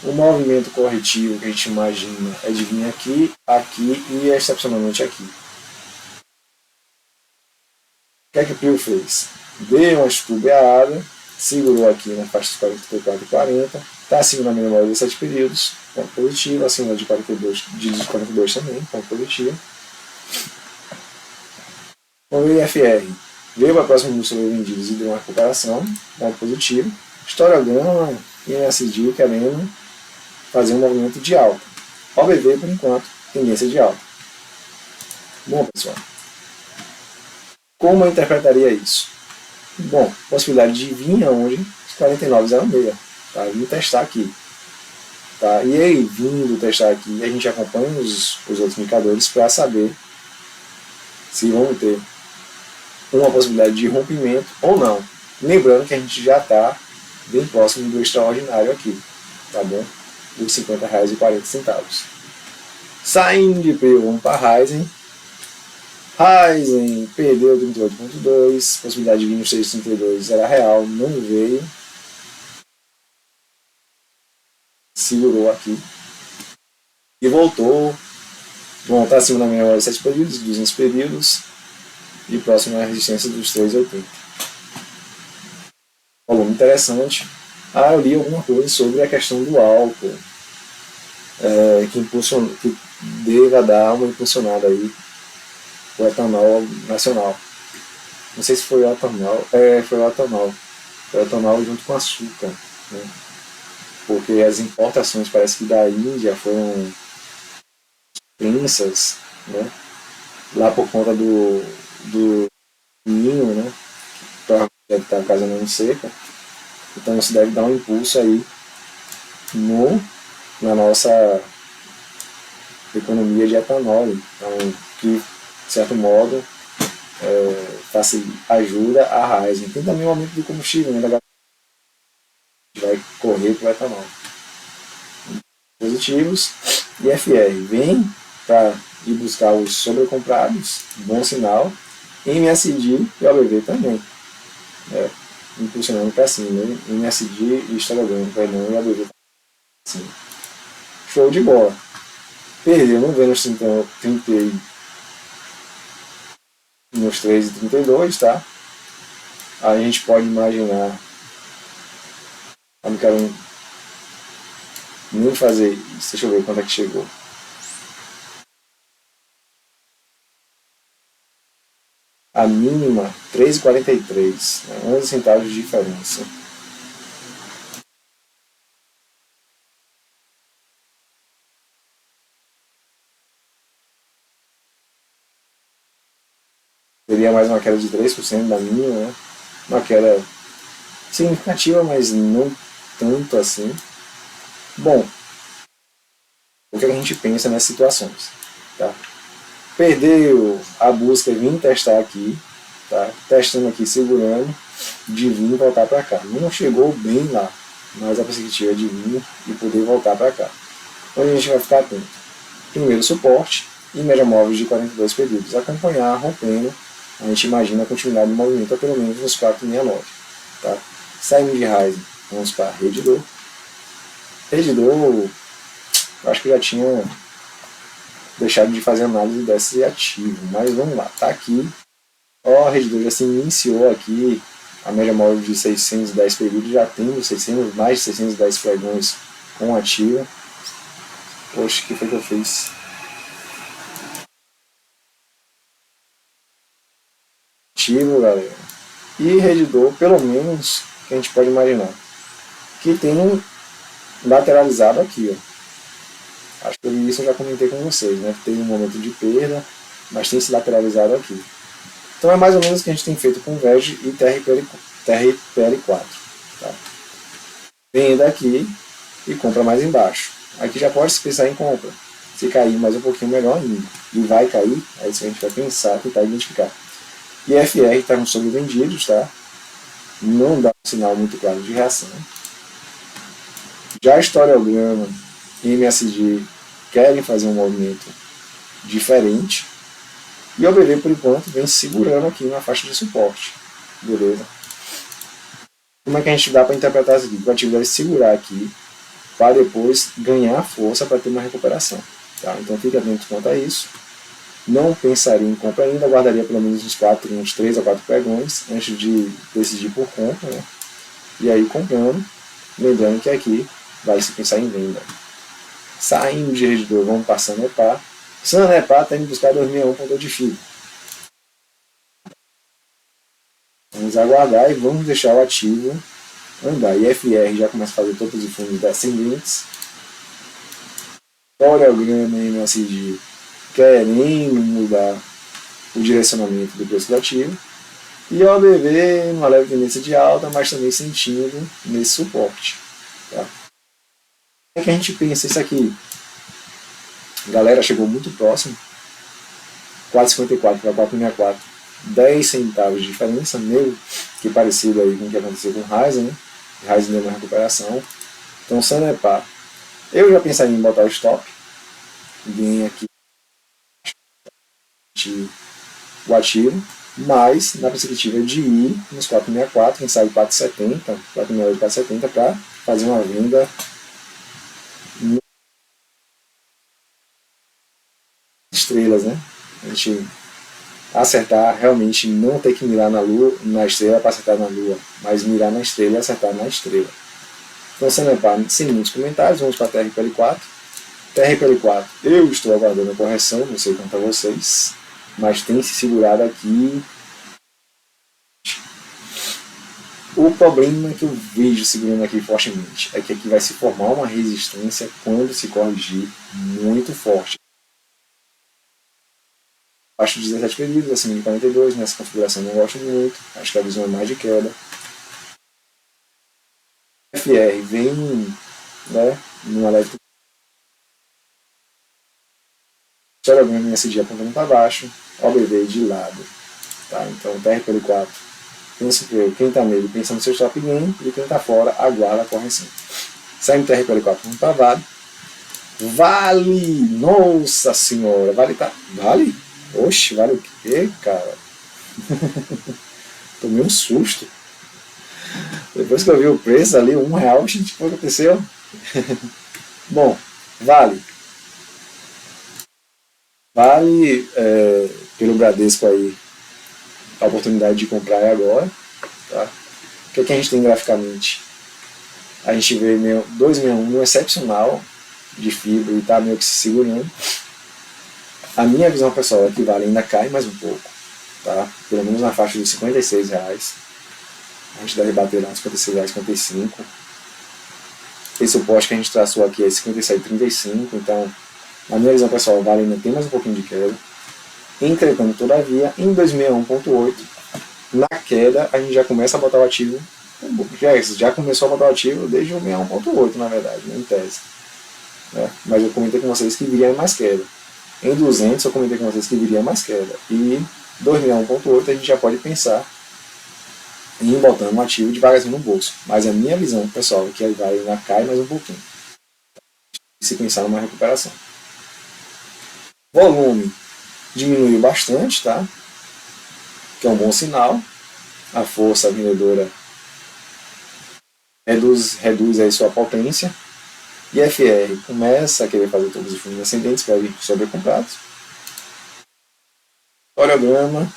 o movimento corretivo que a gente imagina é de vir aqui, aqui e excepcionalmente aqui. O que é que o Prio fez? Deu uma estubeada, segurou aqui na faixa dos 44 e 40, está acima da menor de 7 períodos, ponto positivo, acima de 42, de 42 também, ponto positivo. O IFR veio para a próxima dos sobrevendidos e deu uma recuperação, ponto positivo. Historiograma e MSD querendo fazer um movimento de alta. OBV, por enquanto, tendência de alta. Bom, pessoal, como eu interpretaria isso? Bom, possibilidade de vir aonde? 49,06. Tá? Vim testar aqui. Tá? E aí, vindo testar aqui, a gente acompanha os outros indicadores para saber se vamos ter uma possibilidade de rompimento ou não. Lembrando que a gente já está bem próximo do extraordinário aqui. Tá bom? Dos R$50,40. Saindo de Prio, vamos para Ryzen. Ryzen perdeu 38,2, possibilidade de vir no 6,32 era real, não veio. Segurou aqui. E voltou. Bom, está acima da minha hora de 7 períodos, 200 períodos. E próximo à resistência dos 3,80. Volume interessante. Eu li alguma coisa sobre a questão do álcool. Que deva dar uma impulsionada aí o etanol nacional. Não sei se foi o etanol. Foi o etanol. Foi o etanol junto com açúcar. Né? Porque as importações, parece que da Índia foram imensas, né? Lá por conta do ninho, né? Que deve estar ocasionando seca. Então isso deve dar um impulso aí na nossa economia de etanol. Então, que de certo modo ajuda a Ryzen. Tem também o aumento do combustível, né? Vai correr para o etanol. Positivos. IFR vem para ir buscar os sobrecomprados, bom sinal. MSD e OBV também. Impulsionando para cima. MSD e historiograma, e OBV para cima. Show de bola. Perdeu no Vênus 30 nos 3,32, tá? Aí a gente pode imaginar. Eu não quero nem fazer isso. Deixa eu ver quanto é que chegou. A mínima 3,43, né? 11 centavos de diferença. Seria mais uma queda de 3% da mínima, né? Uma queda significativa, mas não tanto assim. Bom, o que a gente pensa nessas situações? Tá? Perdeu a busca, vim testar aqui, tá? Testando aqui, segurando, de vir voltar para cá. Não chegou bem lá, mas a perspectiva é de vir e poder voltar para cá. Onde a gente vai ficar atento? Primeiro, suporte e média móvel de 42 períodos. Acompanhar, rompendo, a gente imagina a continuidade do movimento a pelo menos nos 4,69. Tá? Saindo de Ryzen, vamos para Redditor. Redditor, acho que já tinha deixado de fazer análise desse ativo, mas vamos lá, tá aqui. O Redditor já se iniciou aqui, a média móvel de 610 períodos, já tem mais de 610 pregões com ativa. Poxa, o que foi que eu fiz? Ativo, galera. E Redditor, pelo menos, que a gente pode imaginar, que tem um lateralizado aqui, ó. Acho que isso eu já comentei com vocês, né? Teve um momento de perda, mas tem se lateralizado aqui. Então é mais ou menos o que a gente tem feito com o VEG e TRPL4. Tá? Venda aqui e compra mais embaixo. Aqui já pode se pensar em compra. Se cair mais um pouquinho, melhor ainda. E vai cair, é isso que a gente vai pensar, tentar identificar. E FR está com sobrevendidos, tá? Não dá um sinal muito claro de reação. Já historiograma e MSD querem fazer um movimento diferente. E o OBV, por enquanto, vem segurando aqui na faixa de suporte. Beleza. Como é que a gente dá para interpretar isso aqui? O ativo deve segurar aqui para depois ganhar força para ter uma recuperação. Tá? Então fique atento quanto a isso. Não pensaria em compra ainda, guardaria pelo menos uns 3 a 4 pregões antes de decidir por compra, né? E aí comprando, lembrando que aqui vai se pensar em venda. Saindo de rede 2, vamos passando EPA. Sanepar está indo buscar 2001 ponto de fio. Vamos aguardar e vamos deixar o ativo andar. IFR já começa a fazer topos e fundos descendentes. Oleograma e MSD querendo mudar o direcionamento do preço do ativo. E o OBV numa leve tendência de alta, mas também sentindo nesse suporte. Tá? Como é que a gente pensa isso aqui? A galera chegou muito próximo. 4,54 para 4,64. 10 centavos de diferença, meio que parecido aí com o que aconteceu com o Ryzen, né? O Ryzen deu uma recuperação. Então, Sanepar, eu já pensaria em botar o stop. Vem aqui o ativo, mas na perspectiva de ir nos 4,64, quem sabe 4,70, 4,68, 4,70 para fazer uma venda estrelas, né? A gente acertar, realmente não ter que mirar na lua, na estrela para acertar na lua, mas mirar na estrela e acertar na estrela. Então, Sanepar, sem muitos comentários, vamos para a TRPL4. TRPL4, eu estou aguardando a correção, não sei quanto a vocês, mas tem se segurado aqui. O problema que eu vejo segurando aqui fortemente é que aqui vai se formar uma resistência quando se corrigir muito forte. Abaixo de 17 períodos, acima de 42, nessa configuração não gosto muito, acho que a visão é mais de queda. FR vem, né, numa leve Telegram MSD apontando para baixo, OBV de lado. Tá? Então, TRPL4, penso que eu, quem está nele pensa no seu stop gain e quem está fora aguarda a correção. Saindo TRPL4 para Vale. Vale! Nossa senhora! Vale tá. Vale? Oxe, vale o quê, cara? Tomei um susto. Depois que eu vi o preço ali, R$1, gente, o que aconteceu? Bom, Vale. Vale, pelo Bradesco aí, a oportunidade de comprar é agora. Tá? O que é que a gente tem graficamente? A gente vê 261 excepcional de fibra e está meio que se segurando. A minha visão pessoal é que Vale ainda cai mais um pouco, tá? Pelo menos na faixa de R$56. A gente deve bater lá uns R$56, R$55. Esse suporte que a gente traçou aqui é R$57,35, então na minha visão pessoal, Vale ainda tem mais um pouquinho de queda. Entretanto, todavia, em 261.8, na queda, a gente já começa a botar o ativo. Já começou a botar o ativo desde o 61.8, na verdade, né, em tese. Né? Mas eu comentei com vocês que viria mais queda. Em 200, eu comentei com vocês que viria mais queda. E 261.8 a gente já pode pensar em botando um ativo devagarzinho no bolso. Mas a minha visão, pessoal, é que ele vai ainda cai mais um pouquinho. Se pensar numa recuperação. Volume diminuiu bastante, tá? Que é um bom sinal. A força vendedora reduz aí sua potência. E FR começa a querer fazer todos os fundos ascendentes para vir sobrecomprados. Oleograma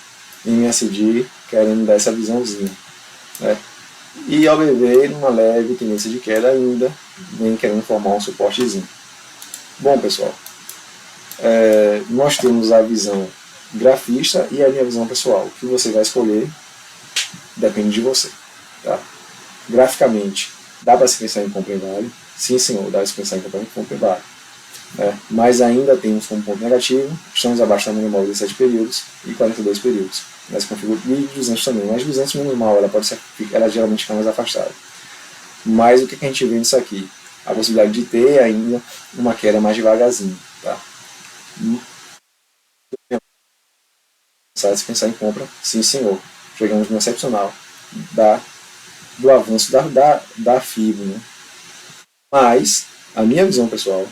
e MSD querendo dar essa visãozinha. Né? E OBV numa leve tendência de queda ainda, vem querendo formar um suportezinho. Bom, pessoal, nós temos a visão grafista e a minha visão pessoal. O que você vai escolher depende de você. Tá? Graficamente, dá para se pensar em compra em Vale? Sim, senhor, dá para se pensar em compra em Vale. Mas ainda temos como ponto negativo, estamos abaixo da mínima móvel de 7 períodos e 42 períodos. Mas configura e 200 também, mas 200 minimal, ela geralmente fica mais afastada. Mas o que a gente vê nisso aqui? A possibilidade de ter ainda uma queda mais devagarzinho. Tá? Se pensar em compra, sim senhor, chegamos no excepcional do avanço da FIBO. Né? Mas a minha visão pessoal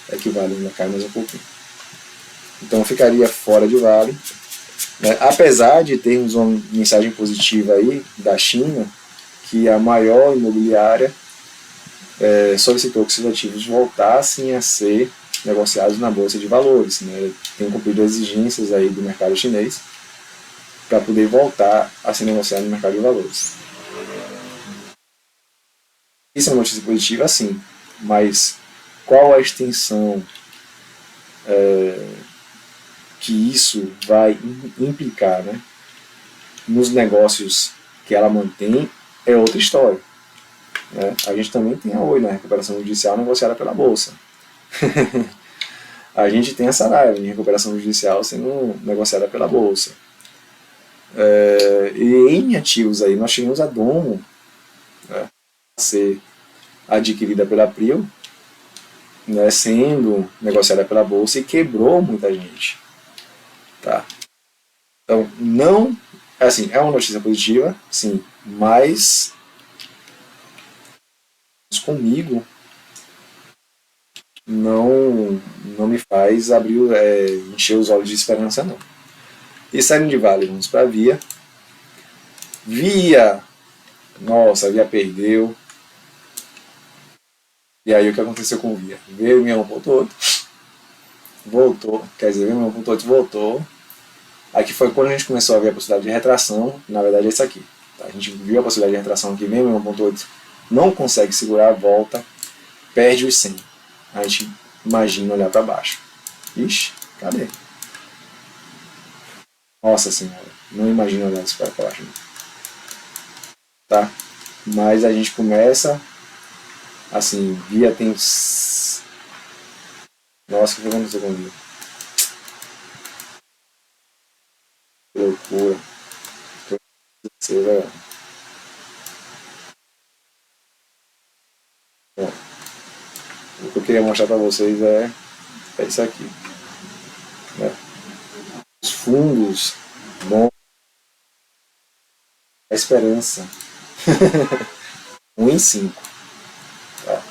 é que Vale ainda cai mais um pouquinho. Então eu ficaria fora de Vale né? Apesar de termos uma mensagem positiva aí da China, que a maior imobiliária solicitou que seus ativos voltassem a ser negociados na Bolsa de Valores, né? Tem cumprido exigências aí do mercado chinês para poder voltar a ser negociado no mercado de valores. Isso é uma notícia positiva, sim, mas qual a extensão que isso vai implicar, né, nos negócios que ela mantém é outra história. Né? A gente também tem a Oi, na recuperação judicial negociada pela Bolsa. A gente tem a Saraiva em recuperação judicial sendo negociada pela Bolsa. E em ativos aí, nós tivemos a Domo, né, a ser adquirida pela Prio, né, sendo negociada pela Bolsa e quebrou muita gente. Tá? Então, não, assim, é uma notícia positiva, sim, mas comigo não me faz abrir, encher os olhos de esperança, não. E saindo de Vale, vamos para Via. Nossa, a Via perdeu. E aí o que aconteceu com o Via? Veio em 1.8, voltou, quer dizer, veio em 1.8, voltou. Aqui foi quando a gente começou a ver a possibilidade de retração, na verdade é isso aqui. Tá? A gente viu a possibilidade de retração aqui mesmo em 1.8, não consegue segurar a volta, perde os 100. A gente imagina olhar para baixo. Ixi, cadê? Nossa senhora, não imagino olhar isso para baixo. Tá? Mas a gente começa, assim, Via tem... Nossa, o que aconteceu com Via? Que loucura. Bom, o que eu queria mostrar para vocês é isso aqui. Né? Os fundos, bom, a esperança. 1 em 5. Tá?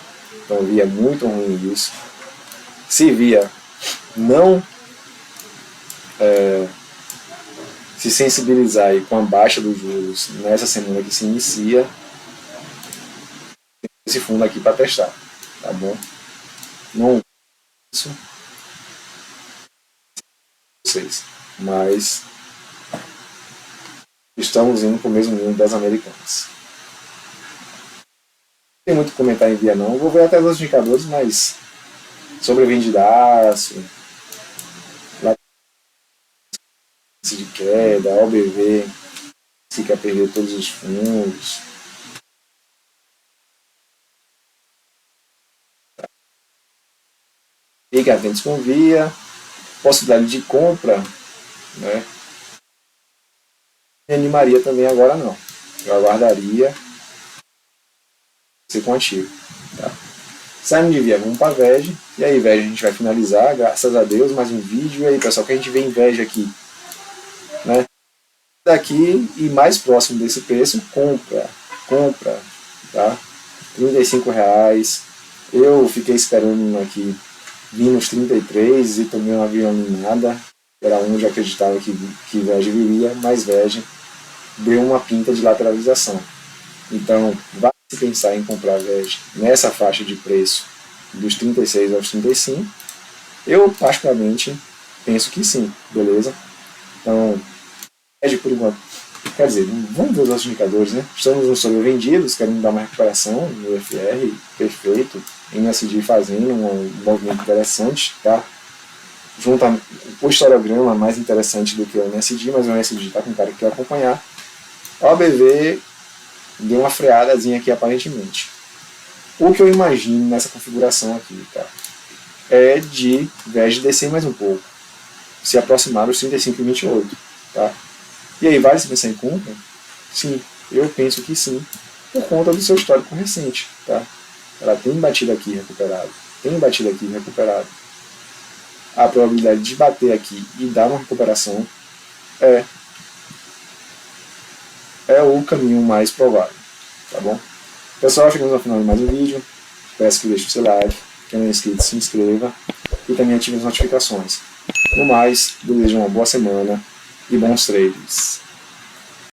Então Via muito ruim isso. Se Via não se sensibilizar aí com a baixa dos juros nessa semana que se inicia, esse fundo aqui para testar, tá bom? Não isso vocês, mas estamos indo para o mesmo mundo das americanas. Não tem muito o que comentar em Via não, vou ver até os indicadores, mas sobrevende de aço, de queda, OBV, se quer perder todos os fundos. Fiquem atentos com Via, possibilidade de compra, né? Me animaria também agora não. Eu aguardaria ser com ativo. Tá? Saindo de Via, vamos para a VEG. E aí, VEG, a gente vai finalizar, graças a Deus, mais um vídeo. E aí, pessoal, que a gente vê em VEG aqui, né? Daqui e mais próximo desse preço, compra, tá? R$35. Eu fiquei esperando aqui, vim nos 33 e também não havia nada. Era onde eu acreditava que VEG viria, mas VEG deu uma pinta de lateralização. Então, vai se pensar em comprar VEG nessa faixa de preço dos 36 aos 35. Eu, particularmente, penso que sim, beleza? Então, VEG por enquanto. Quer dizer, vamos ver os outros indicadores, né? Estamos nos sobrevendidos, querendo dar uma recuperação no FR, perfeito. MSD fazendo um movimento interessante, tá? Junto o historiograma mais interessante do que o MSD, mas o MSD está com cara que quer acompanhar. A OBV deu uma freadazinha aqui aparentemente. O que eu imagino nessa configuração aqui, tá? É de VEG descer mais um pouco, se aproximar dos 35,28, tá? E aí, vale se pensar em compra? Sim, eu penso que sim, por conta do seu histórico recente, tá? Ela tem batido aqui recuperado, A probabilidade de bater aqui e dar uma recuperação é o caminho mais provável, tá bom? Pessoal, chegamos ao final de mais um vídeo. Peço que deixe o seu like, quem não é inscrito se inscreva e também ative as notificações. No mais, desejo uma boa semana e bons trades.